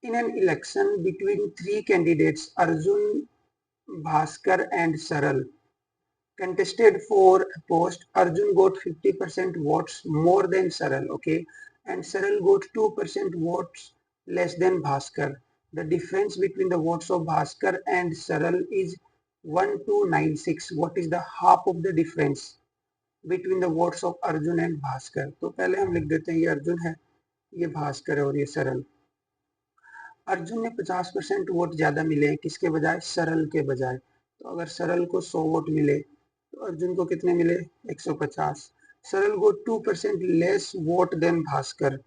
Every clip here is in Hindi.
In an election between three candidates, Arjun, Bhaskar and Saral contested for a post. Arjun got 50% votes more than Saral, okay, and Saral got 2% votes less than Bhaskar. The difference between the votes of Bhaskar and Saral is 1296. What is the half of the difference between the votes of Arjun and Bhaskar? तो पहले हम लिख देते हैं ये अर्जुन है, ये भास्कर है और ये सरल। अर्जुन ने 50% वोट ज्यादा मिले हैं किसके बजाय, सरल के बजाय। तो अगर सरल को 100 वोट मिले तो अर्जुन को कितने मिले, 150। सरल को 2% लेस वोट देन भास्कर।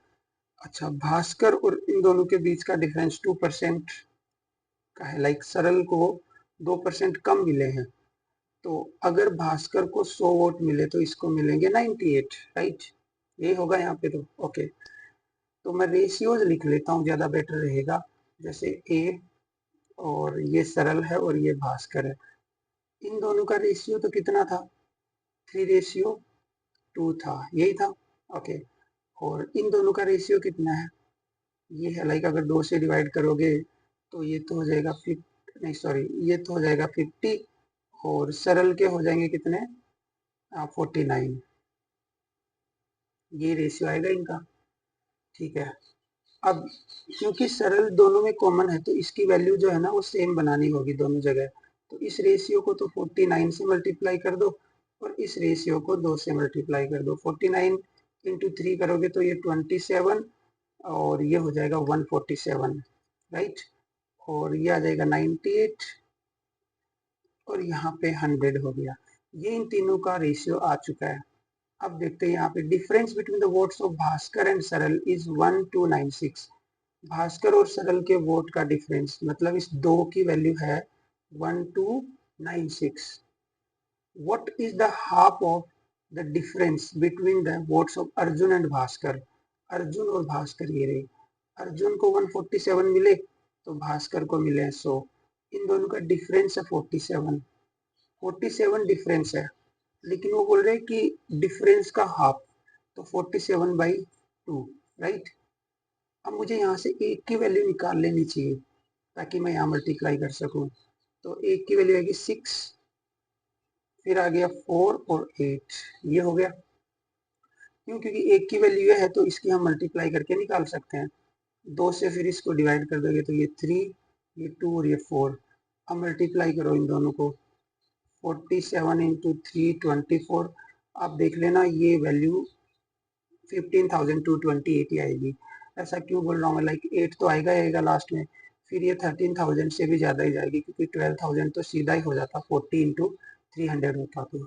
अच्छा, भास्कर और इन दोनों के बीच का डिफरेंस 2% का है, लाइक सरल को 2% कम मिले हैं। तो अगर भास्कर को 100 वोट मिले तो इसको मिलेंगे 98, राइट, ये होगा यहाँ पे। तो ओके, तो मैं रेशियोज लिख लेता हूँ, ज्यादा बेटर रहेगा। जैसे ए और ये सरल है और ये भास्कर है, इन दोनों का रेशियो तो कितना था, 3:2 था, यही था, ओके। और इन दोनों का रेशियो कितना है, ये है, लाइक अगर 2 से डिवाइड करोगे तो ये तो हो जाएगा 50, नहीं सॉरी, ये तो हो जाएगा 50 और सरल के हो जाएंगे कितने, 49। ये रेशियो आएगा इनका, ठीक है। अब क्योंकि सरल दोनों में कॉमन है तो इसकी वैल्यू जो है ना वो सेम बनानी होगी दोनों जगह। तो इस रेशियो को तो 49 से मल्टीप्लाई कर दो और इस रेशियो को 2 से मल्टीप्लाई कर दो। 49 इंटू 3 करोगे तो ये 27 और ये हो जाएगा 147, राइट। और ये आ जाएगा 98 और यहाँ पे 100 हो गया। ये इन तीनों का रेशियो आ चुका है। अब देखते हैं यहाँ पे difference between the votes of Bhaskar and सरल इज 1296। भास्कर और सरल के वोट का डिफरेंस मतलब इस दो की वैल्यू है 1296। What is the half of the difference between the votes of Arjun and Bhaskar. Arjun और भास्कर ये रहे, अर्जुन को 147 मिले तो भास्कर को मिले 100। इन दोनों का डिफरेंस है 47 डिफरेंस है, लेकिन वो बोल रहे हैं कि डिफरेंस का हाफ, तो 47/2, राइट। अब मुझे यहाँ से एक की वैल्यू निकाल लेनी चाहिए ताकि मैं यहाँ मल्टीप्लाई कर सकूं। तो एक की वैल्यू आएगी 6, फिर आ गया 4 और 8, ये हो गया। क्यों, क्योंकि एक की वैल्यू है तो इसकी हम मल्टीप्लाई करके निकाल सकते हैं। 2 से फिर इसको डिवाइड कर दोगे तो ये 3, ये 2 और ये 4। अब मल्टीप्लाई करो इन दोनों को, 47 इंटू 3 24। आप देख लेना ये वैल्यू 15,228 ही आएगी। ऐसा क्यों बोल रहा हूँ मैं, लाइक 8 तो आएगा लास्ट में, फिर ये 13,000 से भी ज्यादा ही जाएगी क्योंकि 12,000 तो सीधा ही हो जाता, 40 इंटू 300 होता। तो